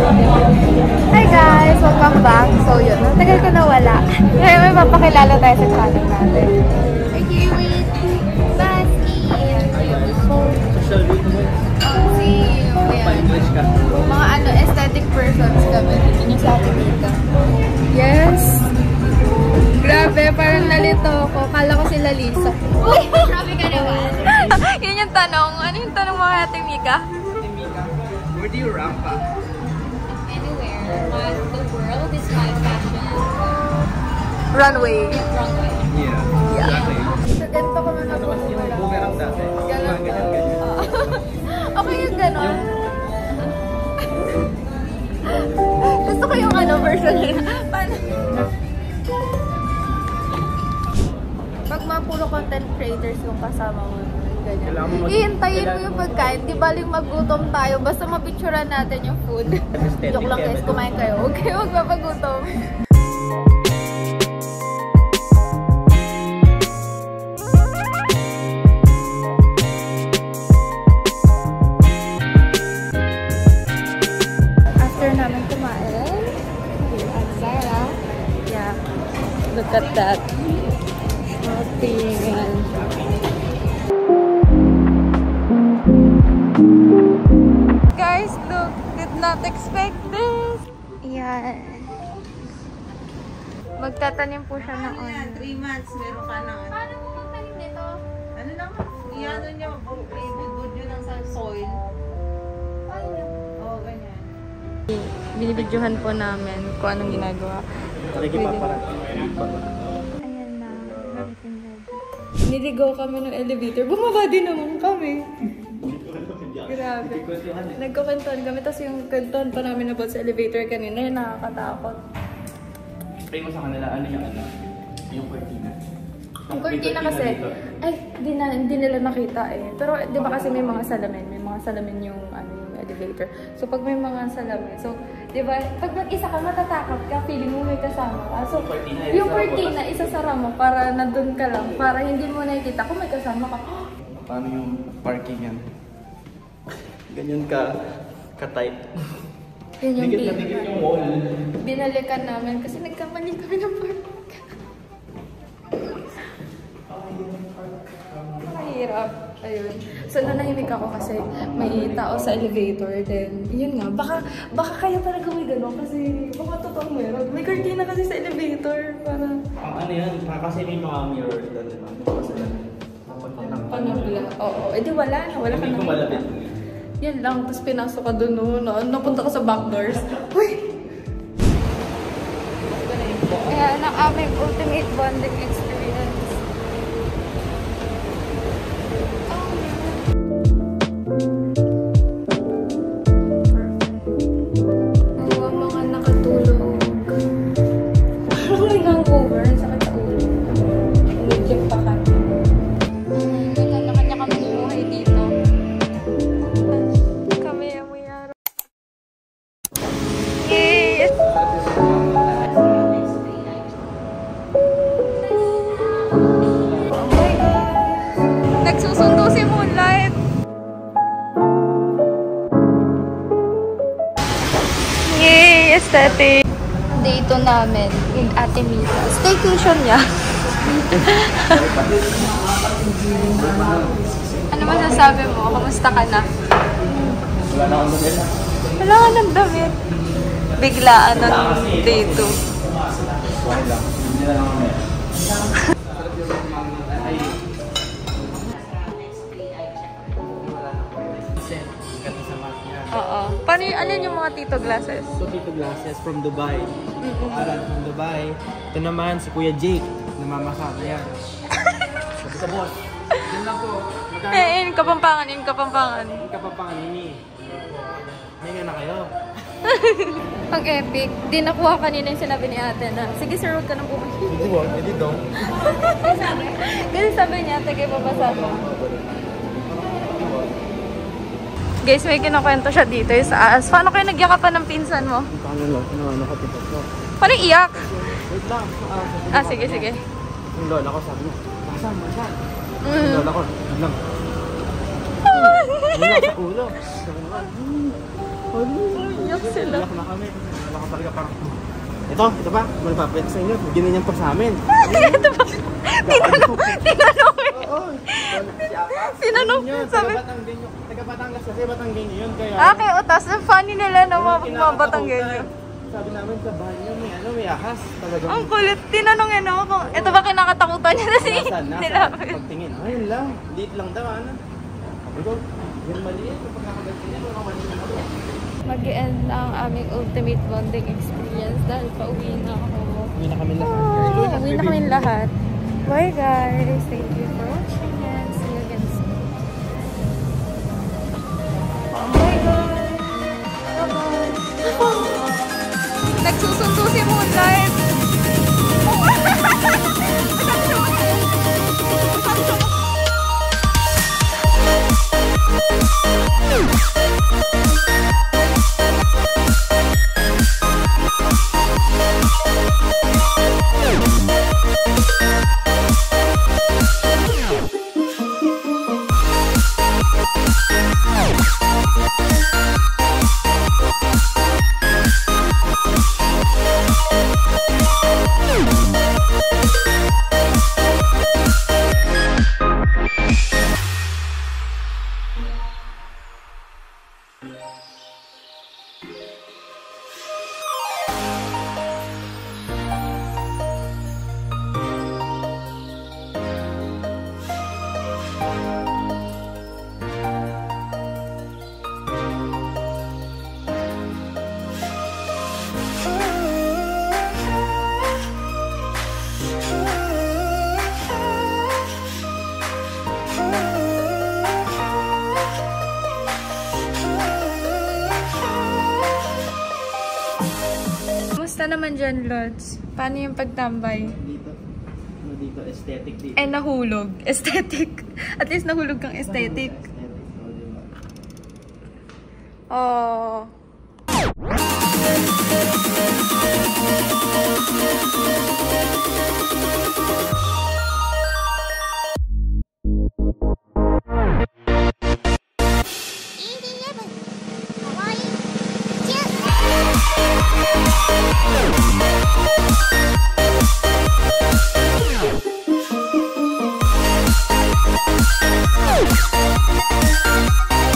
Hi guys! Welcome back. So yun, natagal ko nawala. Ngayon may mapakilala tayo sa channel natin. We're here with Baskin. Social media. Mga aesthetic persons kami. Yun yung sa ating dito. Yes! Grabe, parang nalito ako. Kala ko sila Lisa. Grabe ka naman. Yun yung tanong. Ano yung tanong mga Ate Mika? Ate Mika, where do you ramp up? Anywhere. The world is my fashion. Runway. Runway. Yeah. Exactly. So, ganito ko man Ano kasi yung boomerang dati? Ganon Ganyan. Okay yung ganon. Gusto ko yung version nila. Paano? Pag mga puro content creators yung kasama mo, ganyan. Ihintayin mo yung pagkain. Di baling magutom tayo. Basta mapicturean natin yung food. Joke lang guys, kumain kayo. Huwag kayo magpapagutom. After namin kumain, here at Zara. Yeah, look at that. Shopping. Guys, look! Did not expect this! Yan. Magtatanim po siya ng on. 3 months, meron ka na. Paano mo magtanim nito? Ano naman? Iano niya, ibudbud yun ng soil. Paano? Oo, ganyan. Binibidyohan po namin kung anong ginagawa. Ayan na. Niligaw kami ng elevator. Bumaba din naman kami. Grabe. Nagkukwentuhan kami. Tapos yung kwentuhan pa namin about sa elevator kanina, yung nakakatakot. Explain mo sa kanila, ano yung cortina? Ang cortina kasi, ay, hindi nila nakita eh. Pero di ba kasi may mga salamin yung elevator. So pag may mga salamin, so di ba, pag mag-isa ka, matatakot ka, feeling mo may kasama ka. So yung cortina, isasara mo para nandun ka lang, para hindi mo nakikita kung may kasama ka. Paano yung parking yan? Ganyan ka-tight. Yun yung Dikit yung wall. binalikan namin kasi nagkamali kami ng parking. Mahirap. Ayun. So, nanahimik ako kasi may tao sa elevator. Then, yun nga. Baka kaya talaga may gano'n kasi baka totoong meron. May cortina kasi sa elevator. Para Ano yan? Kasi may mga mirrors doon. panabla. Oo. Eh di wala na. Wala ka Hindi ko na. malapit. Yan lang. Tapos pinasok ka doon. No? Napunta ka sa back doors. Uy! Ayan ang aming ultimate bonding experience. Nagsusundo si Moonlight. Yay! Aesthetic! Dito namin, yung Ate Mika. Staycation niya. Ano masasabi mo? Kamusta ka na? Wala na akong damit. Wala ka ng damit. Biglaan ng day 2. Okay lang. Hindi na lang ako. Oo. Paano alin yung mga Tito glasses? So, Tito Glasses from Dubai. Aral from Dubai. Ito naman si Kuya Jake. Namamasada yan. Sabi sa boss. Yan lang po. In Kapampangan. Kapapangan ini. Hinga na kayo. Ang epic. Di nakuha kanina yung sinabi ni ate na, sige sir, huwag ka nang bumalik. Hindi ba? Hindi daw. Kasi sabi niya, ate, kayo babasa mo. Guys, may kinukwento siya dito yung sa AS. Paano kayo nagyakapan ng pinsan mo? Paano lang? Nakatipat ko. Paano iyak? Wait lang. Ah, sige. Yung lola ko sabi niya, masan. Mm. Lola ko, lang. Wala sa ulo. Sabi naman, Iyak sila. Iyak na kami. Wala ka talaga parang... Ito ba? Malapapit sa inyo. Bigyan niyan to sa amin. Ito ba? Tinanong eh. Oo. Tinanong. Sabi, Taga Batangas kasi Batanggenyo yun. Kaya... okay, utas. Ang funny nila na mga Batanggenyo. Sabi namin sa banyo, may ahas. Talagang... Ang kulit. Tinanong yan ako kung ito ba kinakatakutan niya na si nilapit. Pagtingin, ayun lang. Liit lang daw, ano? Sabi ko, yun maliit. Kapag nakagatingin, wala maliit ako. Mag-end ang aming ultimate bonding experience dahil pauwi na ako. Uwi na kami lahat. Uwi na kami lahat. Bye guys. Thank you for watching and see you again soon. Bye guys. Bye-bye. Nagsusundo si Moonlight. Kamusta naman dyan, Lods? Paano yung pagtambay? Dito, aesthetic dito. Eh, nahulog. Aesthetic. At least nahulog kang aesthetic. Oh.